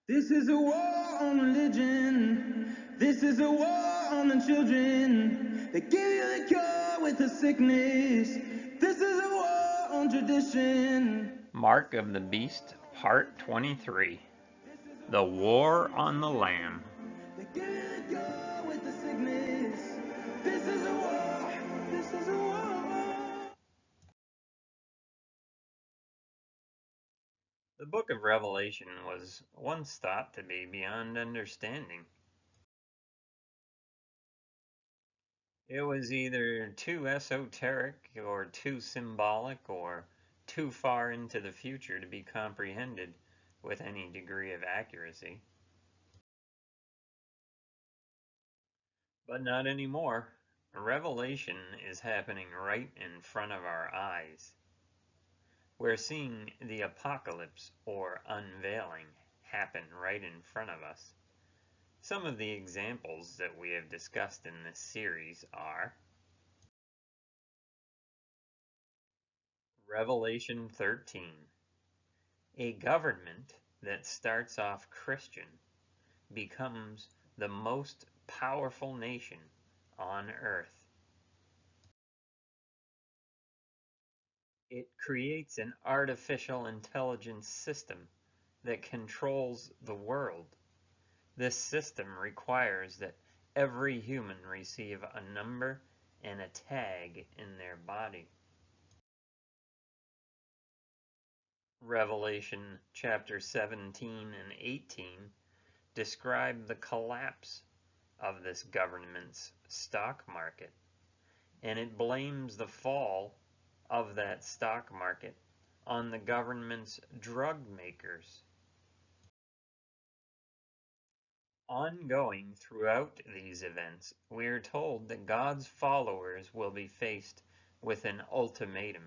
This is a war on religion. This is a war on the children. They give you the cure with the sickness. This is a war on tradition. Mark of the Beast, Part 23. The War on the Lamb. They give you the cure with the sickness. This is a war. This is a war. The book of Revelation was once thought to be beyond understanding. It was either too esoteric or too symbolic or too far into the future to be comprehended with any degree of accuracy. But not anymore. Revelation is happening right in front of our eyes. We're seeing the apocalypse or unveiling happen right in front of us. Some of the examples that we have discussed in this series are Revelation 13. A government that starts off Christian becomes the most powerful nation on earth. It creates an artificial intelligence system that controls the world. This system requires that every human receive a number and a tag in their body. Revelation chapter 17 and 18 describe the collapse of this government's stock market, and it blames the fall of that stock market on the government's drug makers. Ongoing throughout these events, we are told that God's followers will be faced with an ultimatum.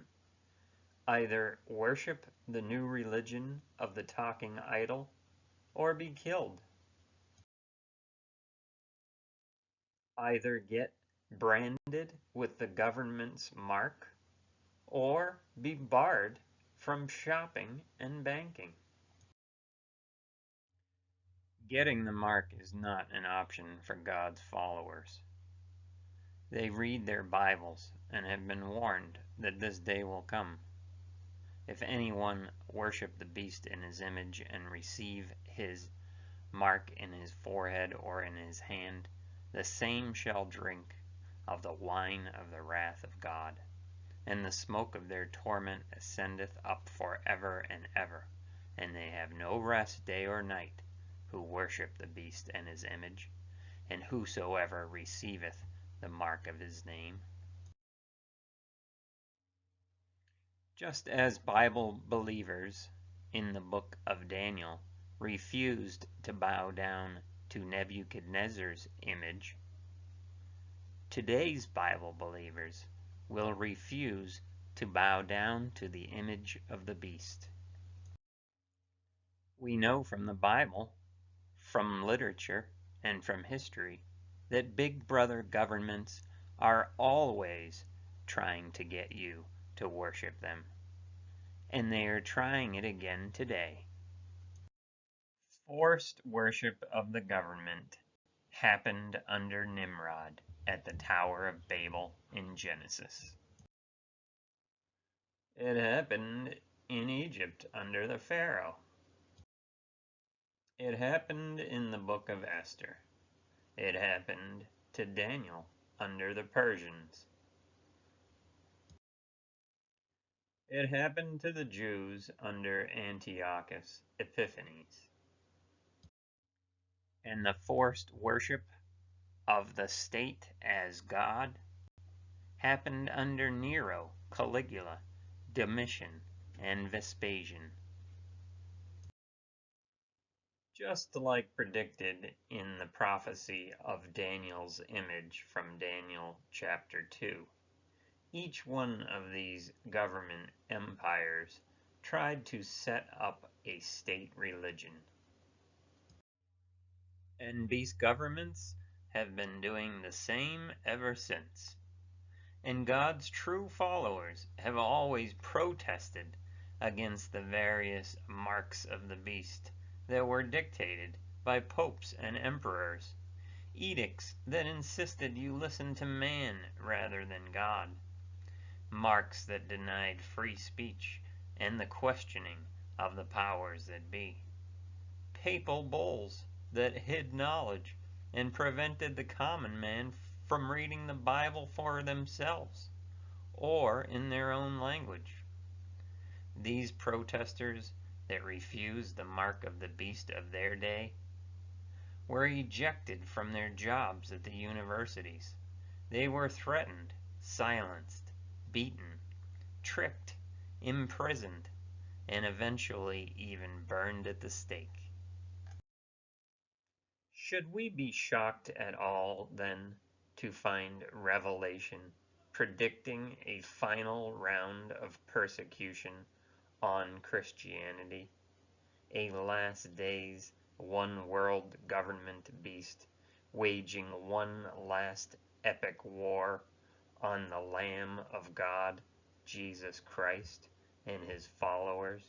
Either worship the new religion of the talking idol, or be killed. Either get branded with the government's mark, or be barred from shopping and banking. Getting the mark is not an option for God's followers. They read their Bibles and have been warned that this day will come. If anyone worship the beast in his image and receive his mark in his forehead or in his hand, the same shall drink of the wine of the wrath of God, and the smoke of their torment ascendeth up for ever and ever, and they have no rest day or night, who worship the beast and his image, and whosoever receiveth the mark of his name. Just as Bible believers in the book of Daniel refused to bow down to Nebuchadnezzar's image, today's Bible believers will refuse to bow down to the image of the beast. We know from the Bible, from literature, and from history that big brother governments are always trying to get you to worship them. And they are trying it again today. Forced worship of the government happened under Nimrod at the Tower of Babel in Genesis. It happened in Egypt under the Pharaoh. It happened in the book of Esther. It happened to Daniel under the Persians. It happened to the Jews under Antiochus Epiphanes. And the forced worship of the state as God happened under Nero, Caligula, Domitian, and Vespasian. Just like predicted in the prophecy of Daniel's image from Daniel chapter 2, each one of these government empires tried to set up a state religion. And these governments have been doing the same ever since. And God's true followers have always protested against the various marks of the beast that were dictated by popes and emperors, edicts that insisted you listen to man rather than God, marks that denied free speech and the questioning of the powers that be, papal bulls that hid knowledge and prevented the common man from reading the Bible for themselves or in their own language. These protesters that refused the mark of the beast of their day were ejected from their jobs at the universities. They were threatened, silenced, beaten, tricked, imprisoned, and eventually even burned at the stake. Should we be shocked at all, then, to find Revelation predicting a final round of persecution on Christianity, a last days, one world government beast waging one last epic war on the Lamb of God, Jesus Christ, and his followers?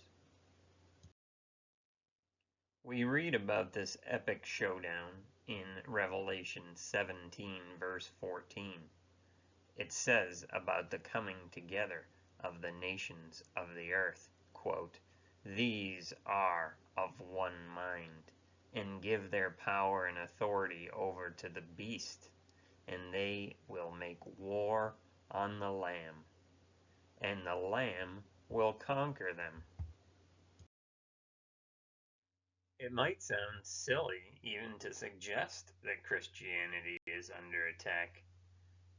We read about this epic showdown in Revelation 17, verse 14. It says about the coming together of the nations of the earth, quote, "These are of one mind, and give their power and authority over to the beast, and they will make war on the Lamb, and the Lamb will conquer them." It might sound silly even to suggest that Christianity is under attack.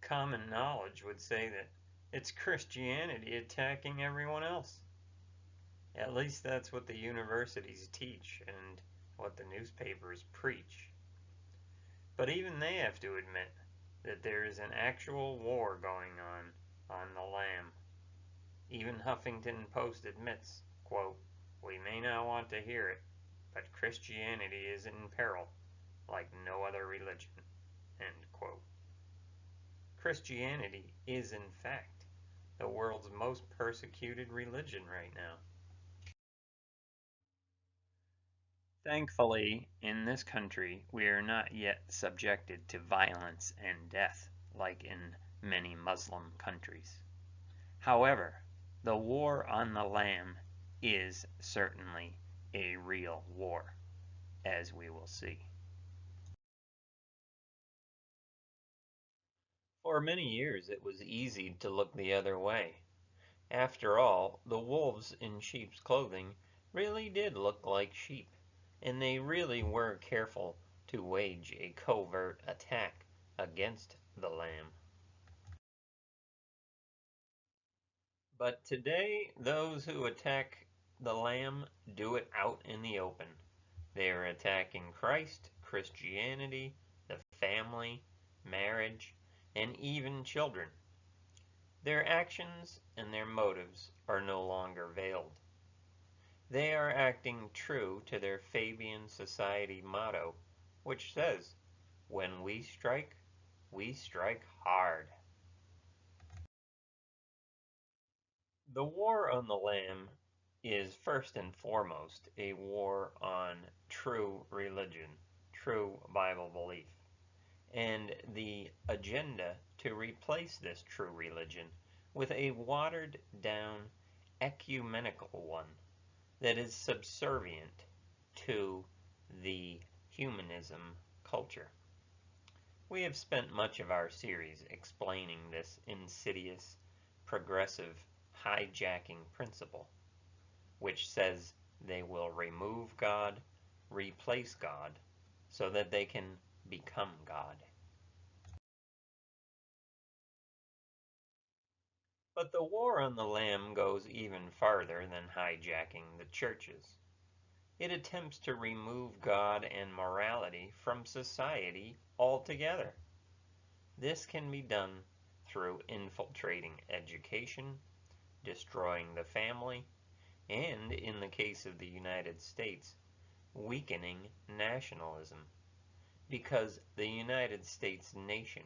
Common knowledge would say that it's Christianity attacking everyone else. At least that's what the universities teach and what the newspapers preach. But even they have to admit that there is an actual war going on the Lamb. Even Huffington Post admits, quote, "We may not want to hear it, but Christianity is in peril, like no other religion," end quote. Christianity is, in fact, the world's most persecuted religion right now. Thankfully, in this country, we are not yet subjected to violence and death like in many Muslim countries. However, the war on the Lamb is certainly a real war, as we will see. For many years it was easy to look the other way. After all, the wolves in sheep's clothing really did look like sheep, and they really were careful to wage a covert attack against the Lamb. But today, those who attack the Lamb do it out in the open. They are attacking Christ, Christianity, the family, marriage, and even children. Their actions and their motives are no longer veiled. They are acting true to their Fabian Society motto, which says, "When we strike hard." The war on the Lamb is first and foremost a war on true religion, true Bible belief, and the agenda to replace this true religion with a watered down ecumenical one that is subservient to the humanism culture. We have spent much of our series explaining this insidious, progressive hijacking principle, which says they will remove God, replace God, so that they can become God. But the war on the Lamb goes even farther than hijacking the churches. It attempts to remove God and morality from society altogether. This can be done through infiltrating education, destroying the family, and, in the case of the United States, weakening nationalism, because the United States nation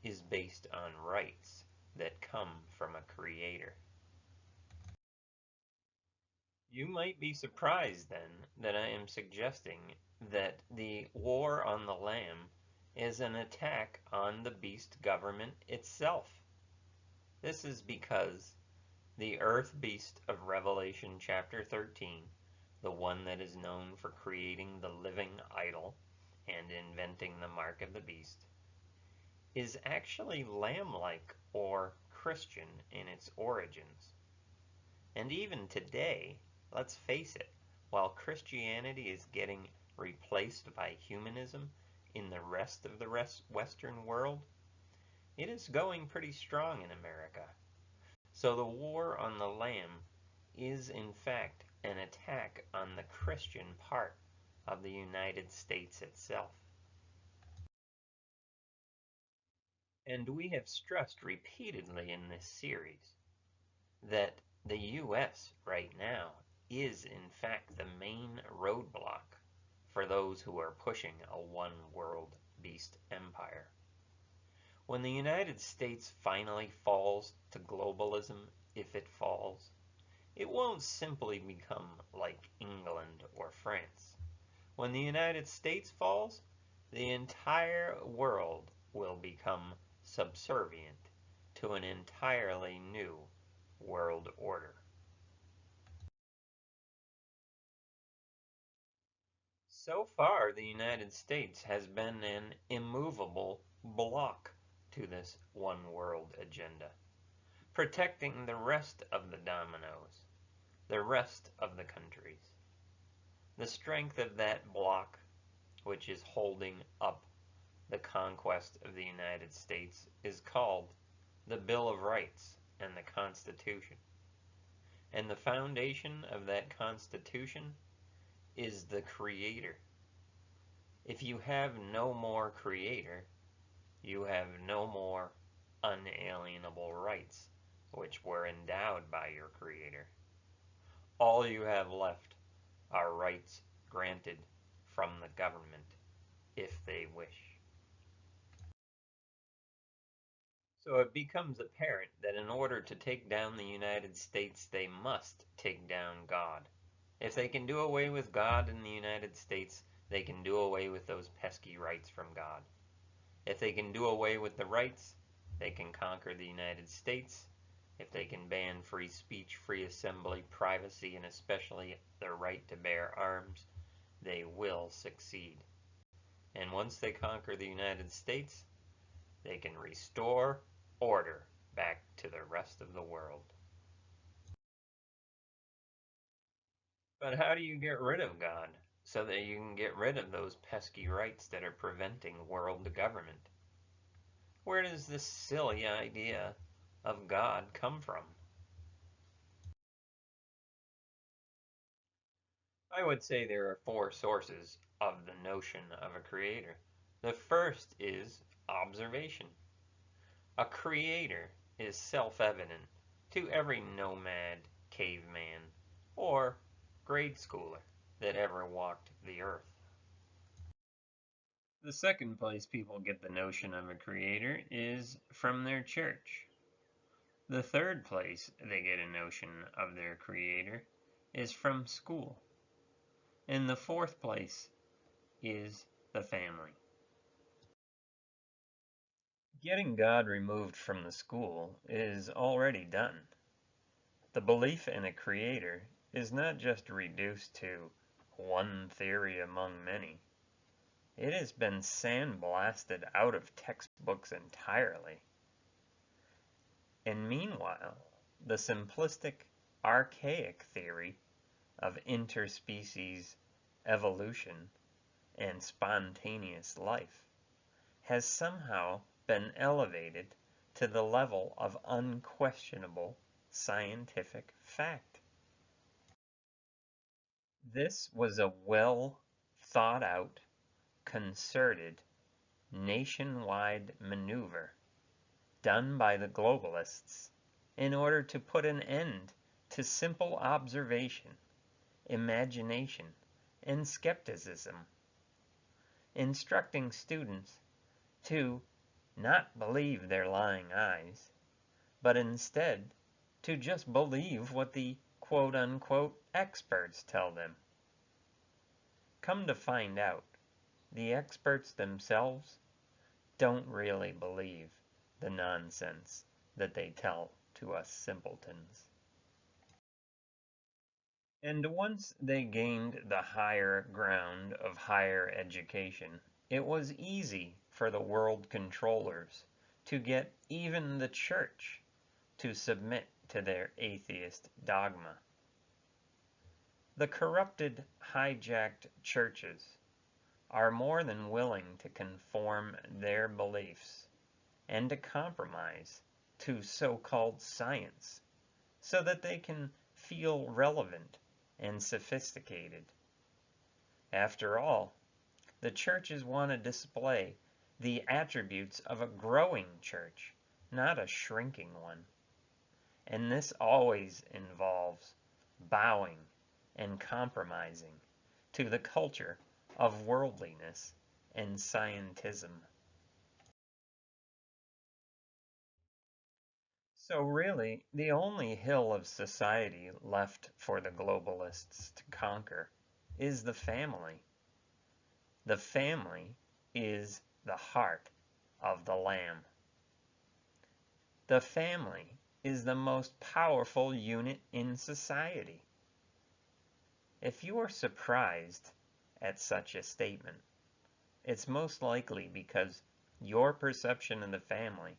is based on rights that come from a creator. You might be surprised then that I am suggesting that the war on the Lamb is an attack on the beast government itself. This is because the earth beast of Revelation chapter 13, the one that is known for creating the living idol and inventing the mark of the beast, is actually lamb-like or Christian in its origins. And even today, let's face it, while Christianity is getting replaced by humanism in the rest of the Western world, it is going pretty strong in America. So the war on the Lamb is in fact an attack on the Christian part of the United States itself. And we have stressed repeatedly in this series that the US right now is in fact the main roadblock for those who are pushing a one world beast empire. When the United States finally falls to globalism, if it falls, it won't simply become like England or France. When the United States falls, the entire world will become subservient to an entirely new world order. So far, the United States has been an immovable block to this one world agenda, protecting the rest of the dominoes, the rest of the countries. The strength of that block, which is holding up the conquest of the United States, is called the Bill of Rights and the Constitution. And the foundation of that Constitution is the Creator. If you have no more Creator, you have no more unalienable rights, which were endowed by your Creator. All you have left are rights granted from the government, if they wish. So it becomes apparent that in order to take down the United States, they must take down God. If they can do away with God in the United States, they can do away with those pesky rights from God. If they can do away with the rights, they can conquer the United States. If they can ban free speech, free assembly, privacy, and especially the right to bear arms, they will succeed. And once they conquer the United States, they can restore order back to the rest of the world. But how do you get rid of God so that you can get rid of those pesky rights that are preventing world government? Where does this silly idea of God come from? I would say there are four sources of the notion of a creator. The first is observation. A creator is self-evident to every nomad, caveman, or grade schooler that ever walked the earth. The second place people get the notion of a creator is from their church. The third place they get a notion of their creator is from school. And the fourth place is the family. Getting God removed from the school is already done. The belief in a creator is not just reduced to one theory among many. It has been sandblasted out of textbooks entirely. And meanwhile, the simplistic, archaic theory of interspecies evolution and spontaneous life has somehow been elevated to the level of unquestionable scientific fact. This was a well thought out, concerted, nationwide maneuver done by the globalists in order to put an end to simple observation, imagination, and skepticism, instructing students to not believe their lying eyes, but instead to just believe what the quote-unquote experts tell them. Come to find out, the experts themselves don't really believe the nonsense that they tell to us simpletons. And once they gained the higher ground of higher education, it was easy for the world controllers to get even the church to submit to their atheist dogma. The corrupted, hijacked churches are more than willing to conform their beliefs and to compromise to so-called science so that they can feel relevant and sophisticated. After all, the churches want to display the attributes of a growing church, not a shrinking one. And this always involves bowing and compromising to the culture of worldliness and scientism. So really, the only hill of society left for the globalists to conquer is the family. The family is the heart of the Lamb. The family is the most powerful unit in society. If you are surprised at such a statement, it's most likely because your perception of the family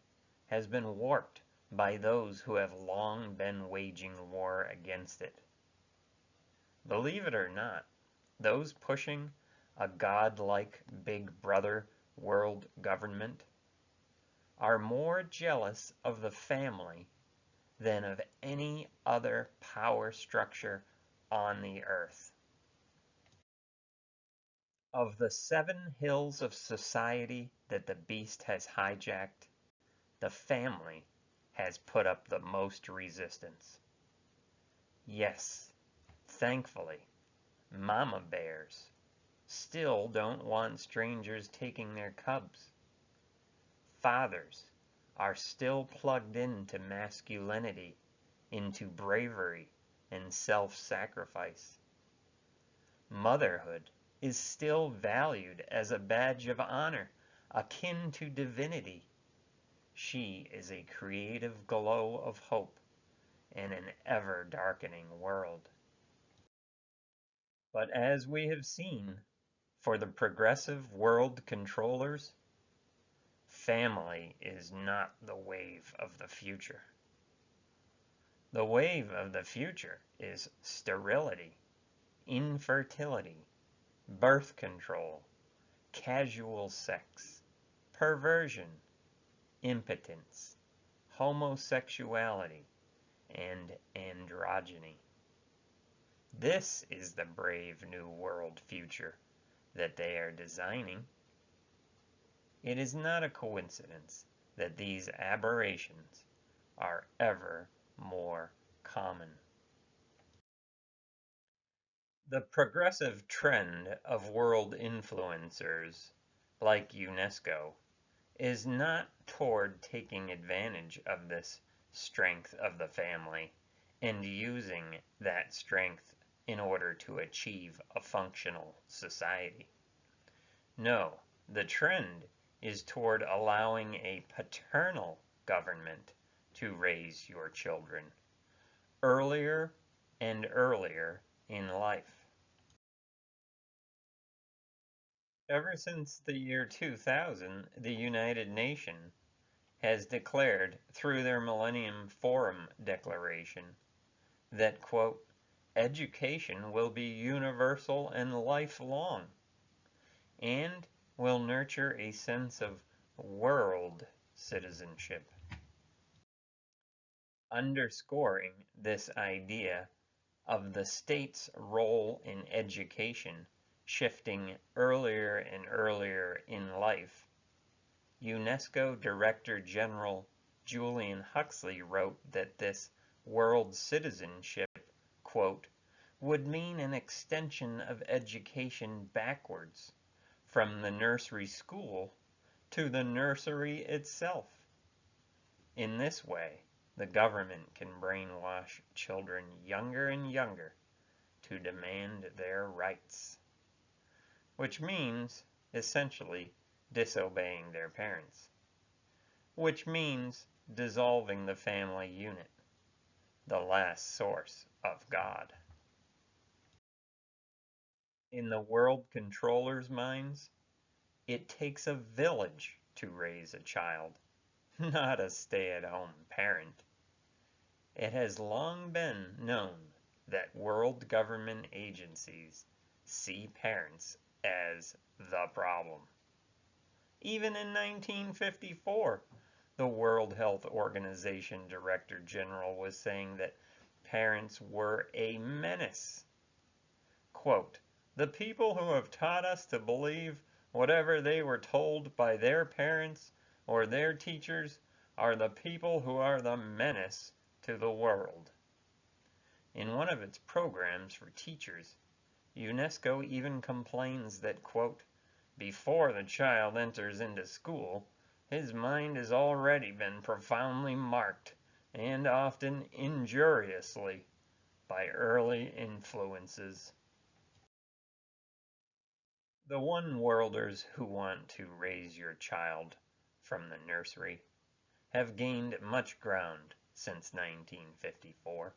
has been warped by those who have long been waging war against it. Believe it or not, those pushing a godlike big brother world government are more jealous of the family than of any other power structure on the earth. Of the 7 hills of society that the beast has hijacked, the family has put up the most resistance. Yes, thankfully, mama bears still don't want strangers taking their cubs. Fathers are still plugged into masculinity, into bravery and self-sacrifice. Motherhood is still valued as a badge of honor, akin to divinity. She is a creative glow of hope in an ever-darkening world. But as we have seen, for the progressive world controllers, family is not the wave of the future. The wave of the future is sterility, infertility, birth control, casual sex, perversion, impotence, homosexuality, and androgyny. This is the brave new world future that they are designing. It is not a coincidence that these aberrations are ever more common. The progressive trend of world influencers, like UNESCO, is not toward taking advantage of this strength of the family and using that strength in order to achieve a functional society. No, the trend is toward allowing a paternal government to raise your children earlier and earlier in life. Ever since the year 2000, the United Nations has declared through their Millennium Forum Declaration that, quote, education will be universal and lifelong, and will nurture a sense of world citizenship. Underscoring this idea of the state's role in education shifting earlier and earlier in life, UNESCO Director General Julian Huxley wrote that this world citizenship, quote, would mean an extension of education backwards from the nursery school to the nursery itself. In this way, the government can brainwash children younger and younger to demand their rights, which means, essentially, disobeying their parents, which means dissolving the family unit, the last source of God. In the world controllers' minds, it takes a village to raise a child, not a stay-at-home parent. It has long been known that world government agencies see parents as the problem. Even in 1954, the World Health Organization Director General was saying that parents were a menace. Quote, "The people who have taught us to believe whatever they were told by their parents or their teachers are the people who are the menace to the world." In one of its programs for teachers, UNESCO even complains that, quote, "Before the child enters into school, his mind has already been profoundly marked, and often injuriously, by early influences." The one-worlders who want to raise your child from the nursery have gained much ground since 1954.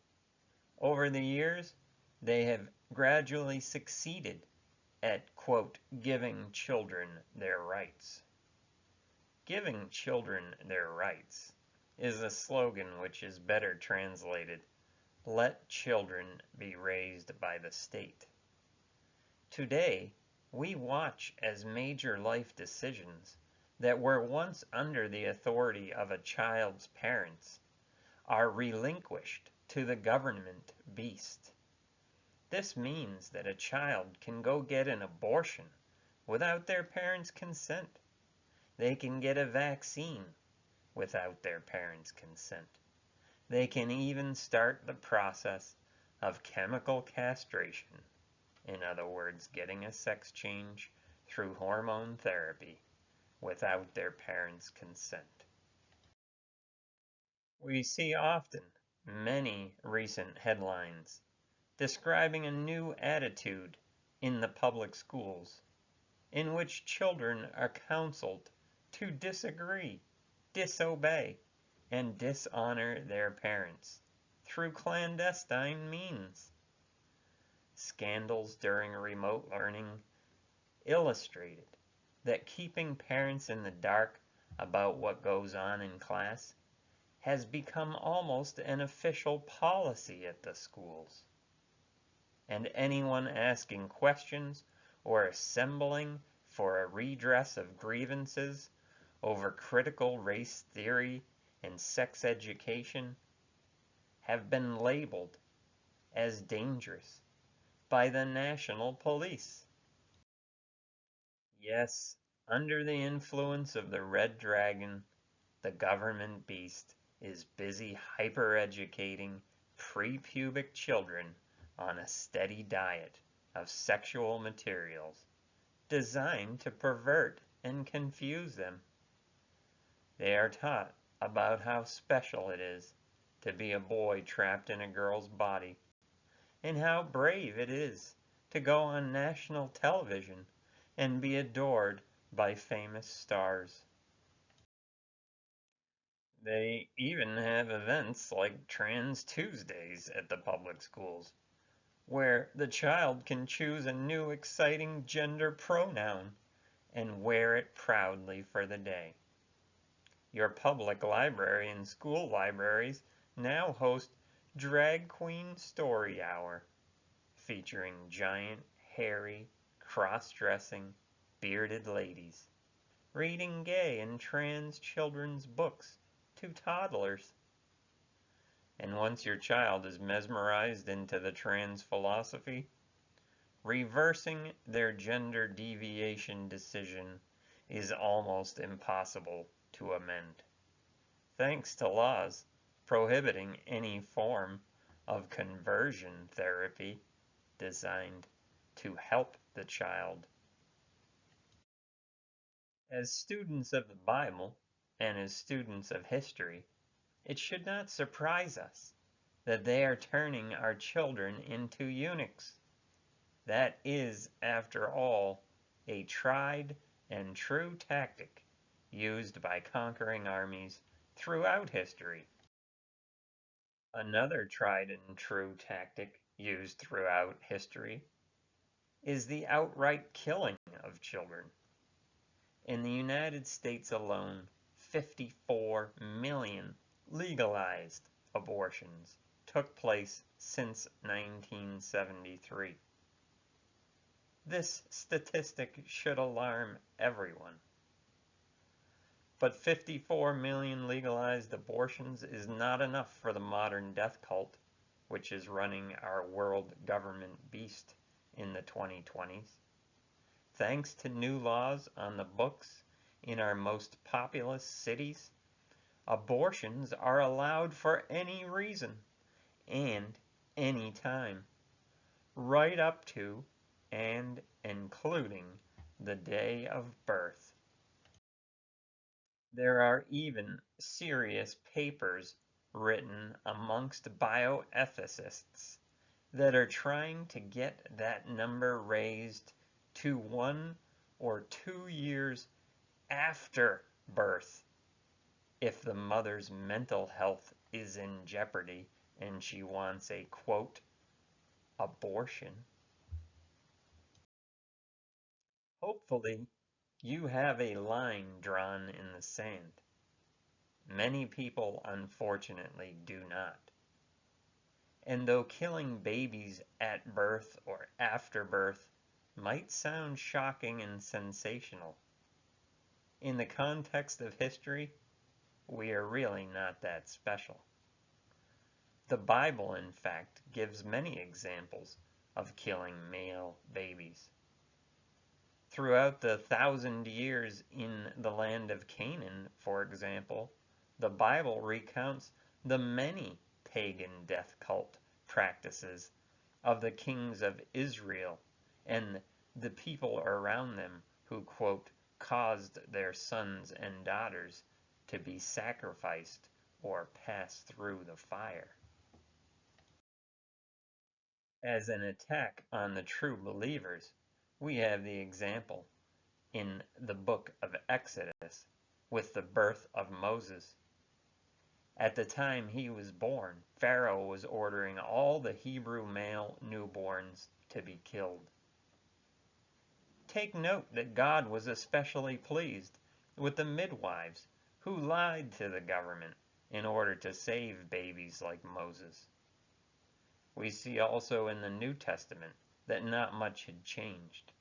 Over the years, they have gradually succeeded at, quote, "giving children their rights." Giving children their rights is a slogan which is better translated, "Let children be raised by the state." Today, we watch as major life decisions that were once under the authority of a child's parents are relinquished to the government beast. This means that a child can go get an abortion without their parents' consent. They can get a vaccine without their parents' consent. They can even start the process of chemical castration. In other words, getting a sex change through hormone therapy without their parents' consent. We see often many recent headlines describing a new attitude in the public schools in which children are counseled to disagree, disobey, and dishonor their parents through clandestine means. Scandals during remote learning illustrated that keeping parents in the dark about what goes on in class has become almost an official policy at the schools. And anyone asking questions or assembling for a redress of grievances over critical race theory and sex education have been labeled as dangerous by the national police. Yes, under the influence of the red dragon, the government beast is busy hyper-educating pre-pubic children on a steady diet of sexual materials designed to pervert and confuse them. They are taught about how special it is to be a boy trapped in a girl's body, and how brave it is to go on national television and be adored by famous stars. They even have events like Trans Tuesdays at the public schools, where the child can choose a new exciting gender pronoun and wear it proudly for the day. Your public library and school libraries now host Drag Queen Story Hour, featuring giant, hairy, cross-dressing, bearded ladies reading gay and trans children's books to toddlers. And once your child is mesmerized into the trans philosophy, reversing their gender deviation decision is almost impossible to amend, thanks to laws prohibiting any form of conversion therapy designed to help the child. As students of the Bible and as students of history, it should not surprise us that they are turning our children into eunuchs, That is, after all, a tried and true tactic used by conquering armies throughout history. Another tried and true tactic used throughout history is the outright killing of children. In the United States alone, 54 million legalized abortions took place since 1973. This statistic should alarm everyone. But 54 million legalized abortions is not enough for the modern death cult, which is running our world government beast in the 2020s. Thanks to new laws on the books in our most populous cities, abortions are allowed for any reason and any time, right up to and including the day of birth. There are even serious papers written amongst bioethicists that are trying to get that number raised to 1 or 2 years after birth if the mother's mental health is in jeopardy and she wants a, quote, abortion. Hopefully, you have a line drawn in the sand. Many people, unfortunately, do not. And though killing babies at birth or after birth might sound shocking and sensational, in the context of history, we are really not that special. The Bible, in fact, gives many examples of killing male babies. Throughout the 1,000 years in the land of Canaan, for example, the Bible recounts the many pagan death cult practices of the kings of Israel and the people around them who, quote, caused their sons and daughters to be sacrificed or pass through the fire. As an attack on the true believers, we have the example in the book of Exodus with the birth of Moses. At the time he was born, Pharaoh was ordering all the Hebrew male newborns to be killed. Take note that God was especially pleased with the midwives who lied to the government in order to save babies like Moses. We see also in the New Testament that not much had changed.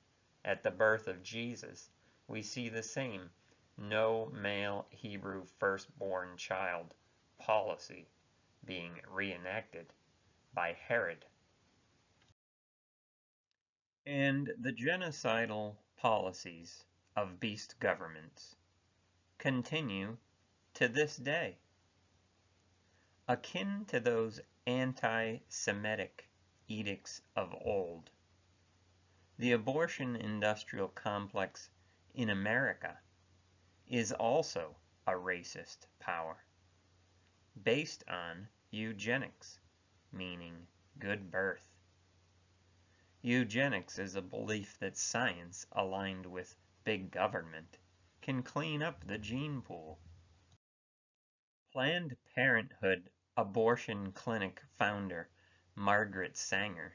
At the birth of Jesus, we see the same no male Hebrew firstborn child policy being reenacted by Herod. And the genocidal policies of beast governments continue to this day. Akin to those anti-Semitic edicts of old, the abortion industrial complex in America is also a racist power, based on eugenics, meaning good birth. Eugenics is a belief that science, aligned with big government, can clean up the gene pool. Planned Parenthood abortion clinic founder Margaret Sanger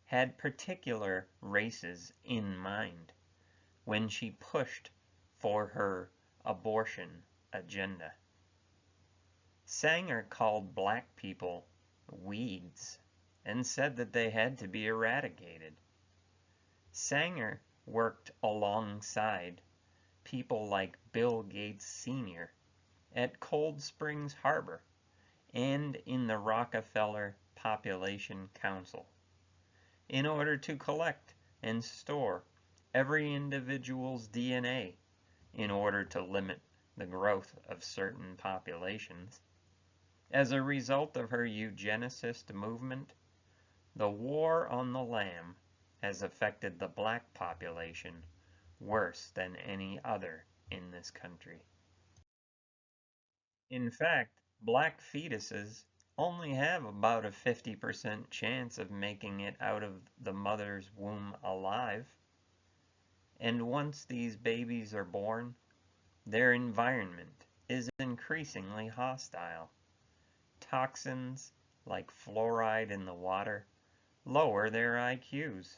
had particular races in mind when she pushed for her abortion agenda. Sanger called black people weeds and said that they had to be eradicated. Sanger worked alongside people like Bill Gates Sr. at Cold Springs Harbor and in the Rockefeller Population Council in order to collect and store every individual's DNA in order to limit the growth of certain populations. As a result of her eugenicist movement, the war on the lamb has affected the black population worse than any other in this country. In fact, black fetuses only have about a 50% chance of making it out of the mother's womb alive. And once these babies are born, their environment is increasingly hostile. Toxins like fluoride in the water lower their IQs.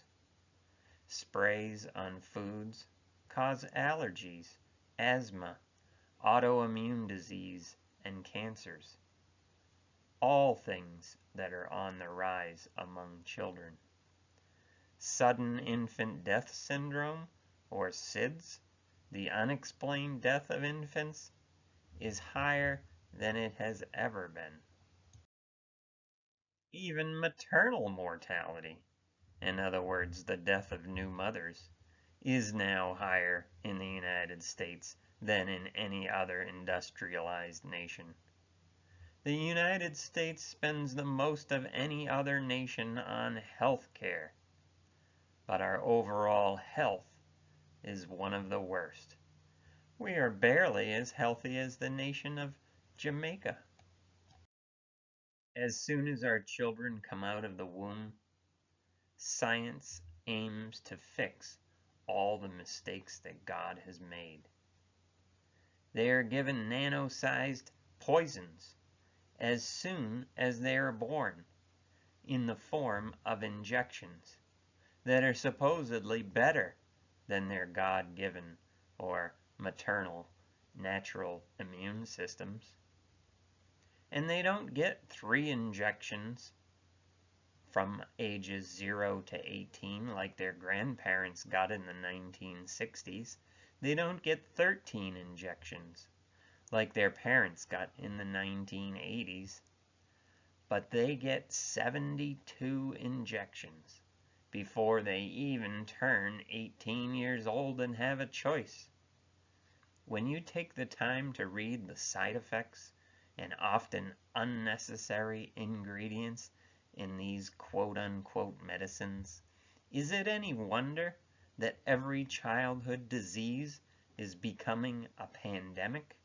Sprays on foods cause allergies, asthma, autoimmune disease, and cancers. All things that are on the rise among children. Sudden infant death syndrome, or SIDS, the unexplained death of infants, is higher than it has ever been. Even maternal mortality, in other words, the death of new mothers, is now higher in the United States than in any other industrialized nation. The United States spends the most of any other nation on health care, but our overall health is one of the worst. We are barely as healthy as the nation of Jamaica. As soon as our children come out of the womb, science aims to fix all the mistakes that God has made. They are given nano-sized poisons as soon as they are born in the form of injections that are supposedly better than their God-given or maternal natural immune systems. And they don't get 3 injections from ages 0 to 18 like their grandparents got in the 1960s. They don't get 13 injections like their parents got in the 1980s, but they get 72 injections before they even turn 18 years old and have a choice. When you take the time to read the side effects and often unnecessary ingredients in these quote-unquote medicines, is it any wonder that every childhood disease is becoming a pandemic?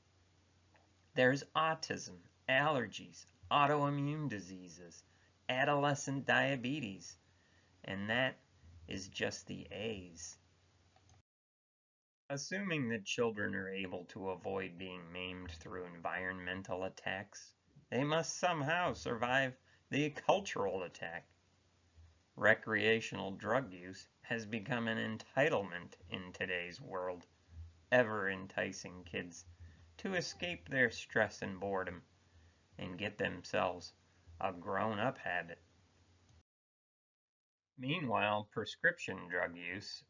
There's autism, allergies, autoimmune diseases, adolescent diabetes, and that is just the A's. Assuming that children are able to avoid being maimed through environmental attacks, they must somehow survive the cultural attack. Recreational drug use has become an entitlement in today's world, ever enticing kids to escape their stress and boredom and get themselves a grown-up habit. Meanwhile, prescription drug use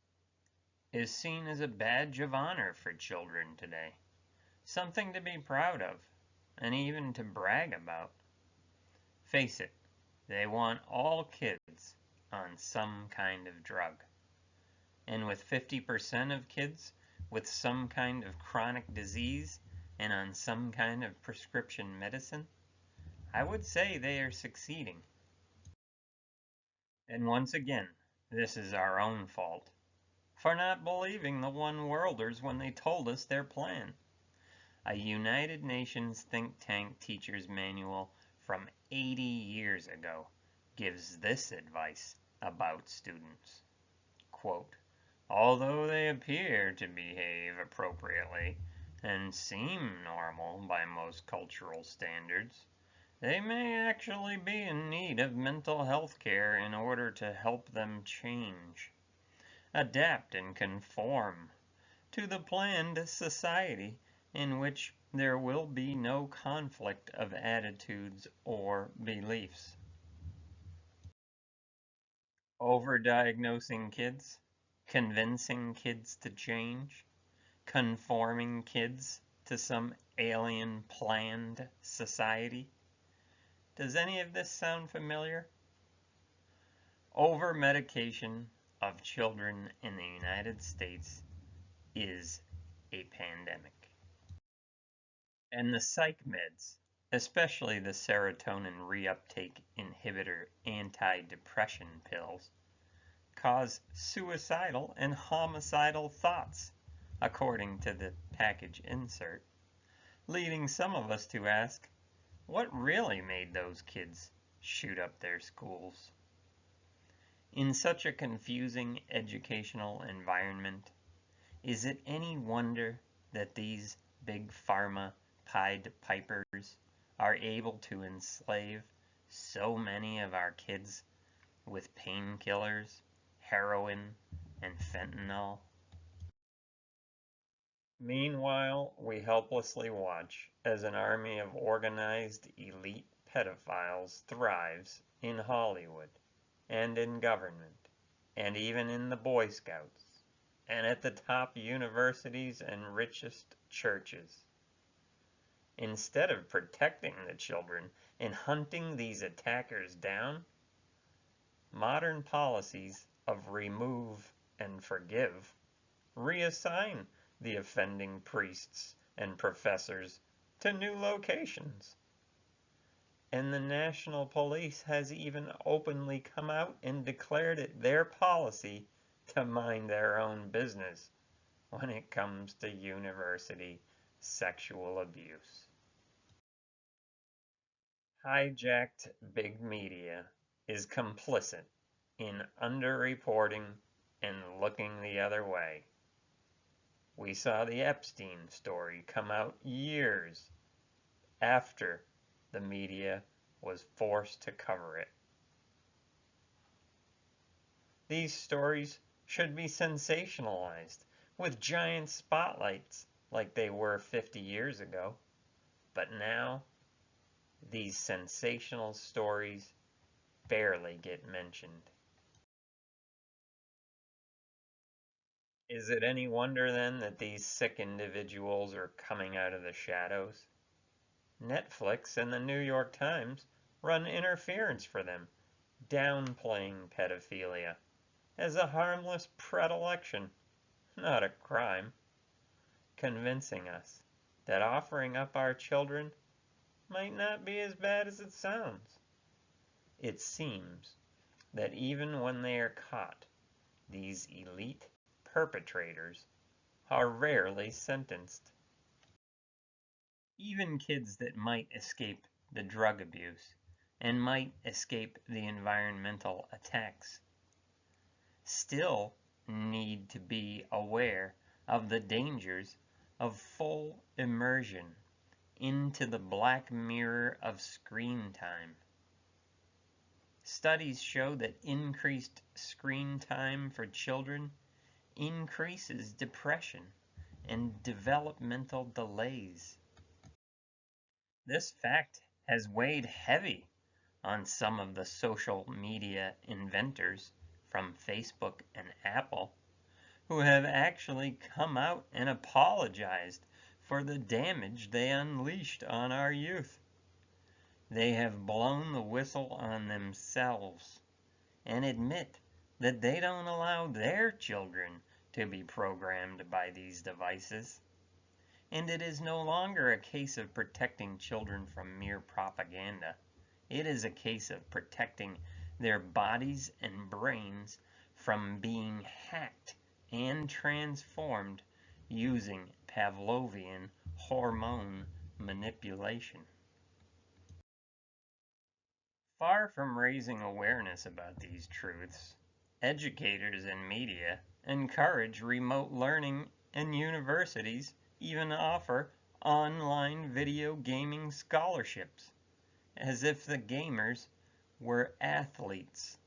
is seen as a badge of honor for children today, something to be proud of, and even to brag about. Face it, they want all kids on some kind of drug. And with 50% of kids with some kind of chronic disease and on some kind of prescription medicine, I would say they are succeeding. And once again, this is our own fault for not believing the one-worlders when they told us their plan. A United Nations think tank teacher's manual from 80 years ago gives this advice about students. Quote, although they appear to behave appropriately and seem normal by most cultural standards, they may actually be in need of mental health care in order to help them change, adapt, and conform to the planned society in which there will be no conflict of attitudes or beliefs. Overdiagnosing kids, convincing kids to change, conforming kids to some alien planned society. Does any of this sound familiar? Over-medication of children in the United States is a pandemic. And the psych meds, especially the serotonin reuptake inhibitor antidepressant pills, cause suicidal and homicidal thoughts, according to the package insert, leading some of us to ask, What really made those kids shoot up their schools? In such a confusing educational environment, is it any wonder that these big pharma Pied Pipers are able to enslave so many of our kids with painkillers, heroin, and fentanyl? Meanwhile, we helplessly watch as an army of organized elite pedophiles thrives in Hollywood, and in government, and even in the Boy Scouts, and at the top universities and richest churches. Instead of protecting the children and hunting these attackers down, modern policies of remove and forgive reassign the offending priests and professors to new locations. And the national police has even openly come out and declared it their policy to mind their own business when it comes to university sexual abuse. Hijacked big media is complicit in underreporting and looking the other way. We saw the Epstein story come out years after the media was forced to cover it. These stories should be sensationalized with giant spotlights like they were 50 years ago. But now, these sensational stories barely get mentioned. Is it any wonder then that these sick individuals are coming out of the shadows? Netflix and the New York Times run interference for them, downplaying pedophilia as a harmless predilection, not a crime, convincing us that offering up our children might not be as bad as it sounds. It seems that even when they are caught, these elite perpetrators are rarely sentenced. Even kids that might escape the drug abuse and might escape the environmental attacks still need to be aware of the dangers of full immersion into the black mirror of screen time. Studies show that increased screen time for children increases depression and developmental delays. This fact has weighed heavy on some of the social media inventors from Facebook and Apple, who have actually come out and apologized for the damage they unleashed on our youth. They have blown the whistle on themselves and admit that they don't allow their children to be programmed by these devices. And it is no longer a case of protecting children from mere propaganda. It is a case of protecting their bodies and brains from being hacked and transformed using Pavlovian hormone manipulation. Far from raising awareness about these truths, educators and media encourage remote learning, and universities even offer online video gaming scholarships, as if the gamers were athletes.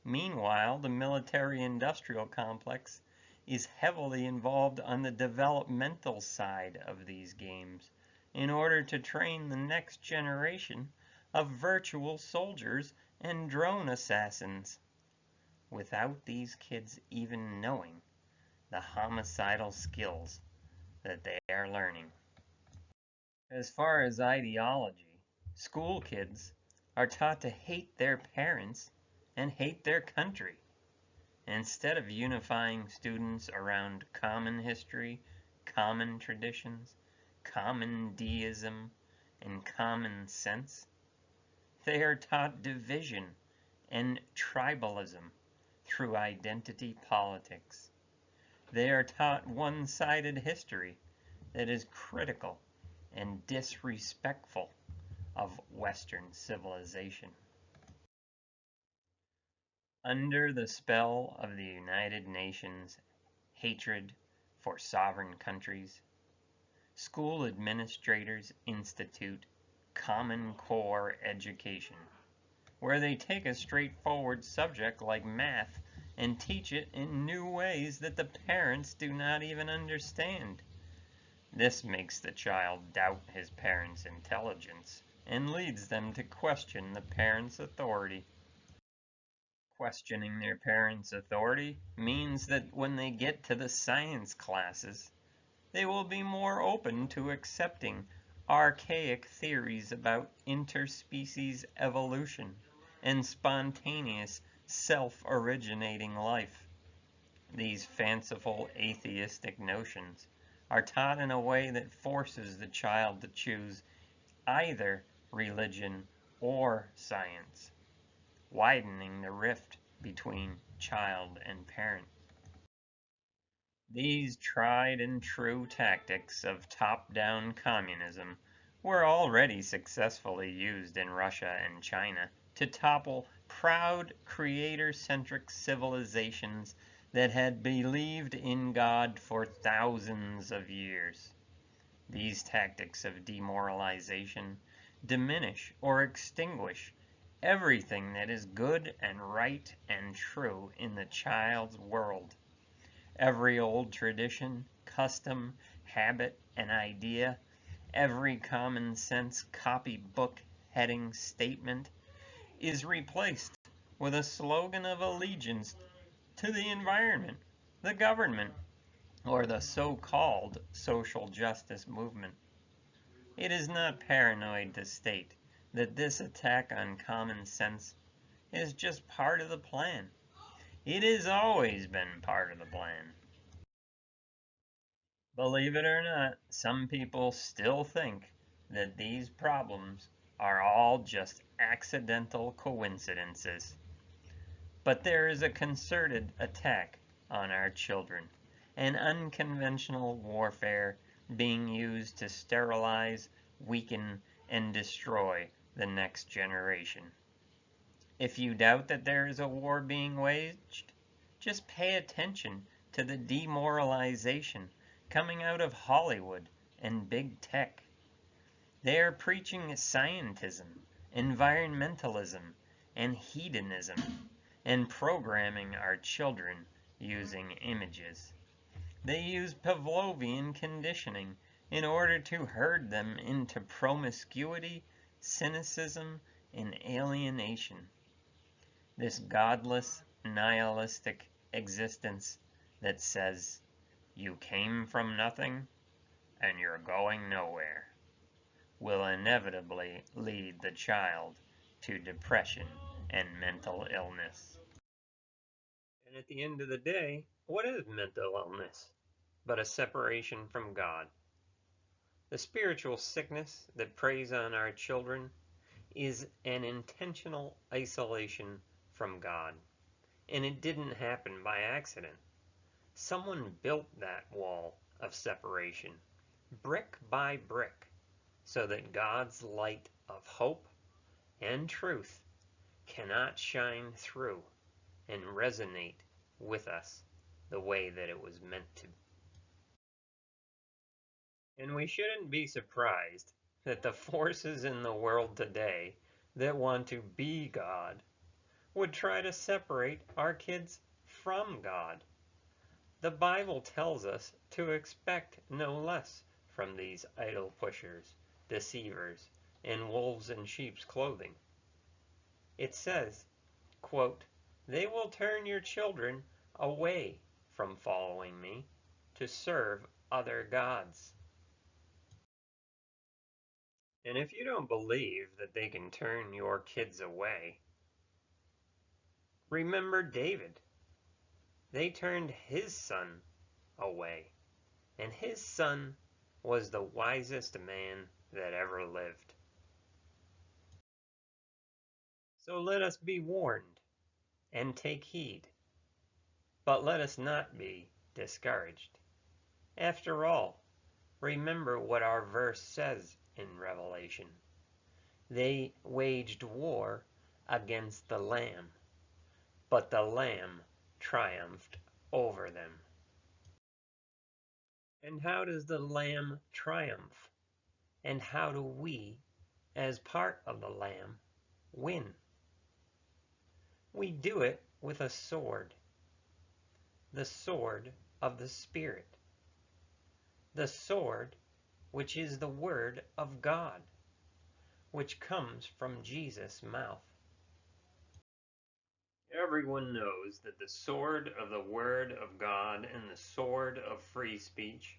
Meanwhile, the military-industrial complex is heavily involved on the developmental side of these games in order to train the next generation of virtual soldiers and drone assassins, without these kids even knowing the homicidal skills that they are learning. As far as ideology, school kids are taught to hate their parents and hate their country, instead of unifying students around common history, common traditions, common deism, and common sense. They are taught division and tribalism through identity politics. They are taught one-sided history that is critical and disrespectful of Western civilization. Under the spell of the United Nations hatred for sovereign countries, school administrators institute Common Core education, where they take a straightforward subject like math and teach it in new ways that the parents do not even understand. This makes the child doubt his parents' intelligence and leads them to question the parents' authority. Questioning their parents' authority means that when they get to the science classes, they will be more open to accepting archaic theories about interspecies evolution and spontaneous self-originating life. These fanciful atheistic notions are taught in a way that forces the child to choose either religion or science, widening the rift between child and parent. These tried and true tactics of top-down communism were already successfully used in Russia and China to topple proud creator-centric civilizations that had believed in God for thousands of years. These tactics of demoralization diminish or extinguish everything that is good and right and true in the child's world. Every old tradition, custom, habit, and idea, every common sense copybook heading statement is replaced with a slogan of allegiance to the environment, the government, or the so-called social justice movement. It is not paranoid to state that this attack on common sense is just part of the plan. It has always been part of the plan. Believe it or not, some people still think that these problems are all just accidental coincidences. But there is a concerted attack on our children, an unconventional warfare being used to sterilize, weaken, and destroy the next generation. If you doubt that there is a war being waged, just pay attention to the demoralization coming out of Hollywood and big tech. They are preaching scientism, environmentalism, and hedonism, and programming our children using images. They use Pavlovian conditioning in order to herd them into promiscuity, cynicism, and alienation. This godless, nihilistic existence that says, you came from nothing and you're going nowhere, will inevitably lead the child to depression and mental illness. And at the end of the day, what is mental illness but a separation from God? The spiritual sickness that preys on our children is an intentional isolation from God. And it didn't happen by accident. Someone built that wall of separation, brick by brick, so that God's light of hope and truth cannot shine through and resonate with us the way that it was meant to. And we shouldn't be surprised that the forces in the world today that want to be God would try to separate our kids from God. The Bible tells us to expect no less from these idol pushers, deceivers, and wolves in sheep's clothing. It says, quote, "They will turn your children away from following me to serve other gods." And if you don't believe that they can turn your kids away, remember David. They turned his son away, and his son was the wisest man that ever lived. So let us be warned and take heed, but let us not be discouraged. After all, remember what our verse says in Revelation. They waged war against the Lamb, but the Lamb triumphed over them. And how does the Lamb triumph? And how do we, as part of the Lamb, win? We do it with a sword, the sword of the Spirit, the sword which is the Word of God, which comes from Jesus' mouth. Everyone knows that the sword of the Word of God and the sword of free speech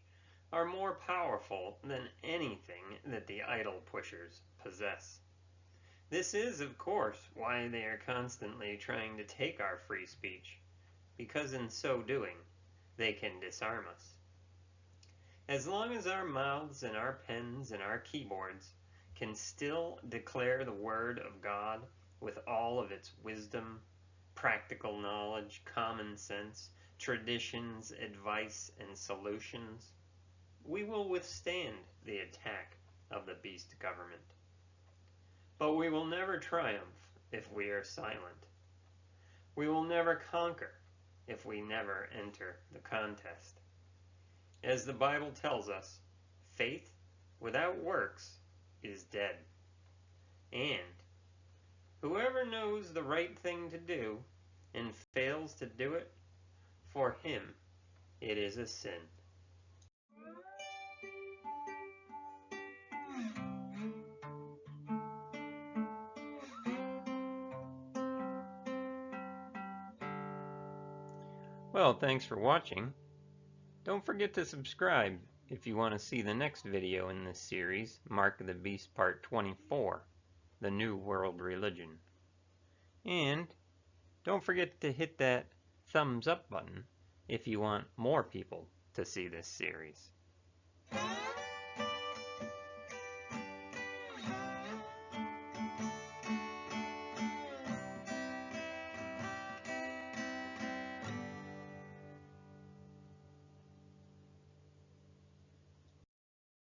are more powerful than anything that the idol pushers possess. This is, of course, why they are constantly trying to take our free speech, because in so doing, they can disarm us. As long as our mouths and our pens and our keyboards can still declare the Word of God with all of its wisdom, practical knowledge, common sense, traditions, advice, and solutions, we will withstand the attack of the beast government. But we will never triumph if we are silent. We will never conquer if we never enter the contest. As the Bible tells us, faith without works is dead. And whoever knows the right thing to do and fails to do it, for him it is a sin. Well, thanks for watching. Don't forget to subscribe if you want to see the next video in this series, Mark of the Beast Part 24, The New World Religion. And don't forget to hit that thumbs up button if you want more people to see this series.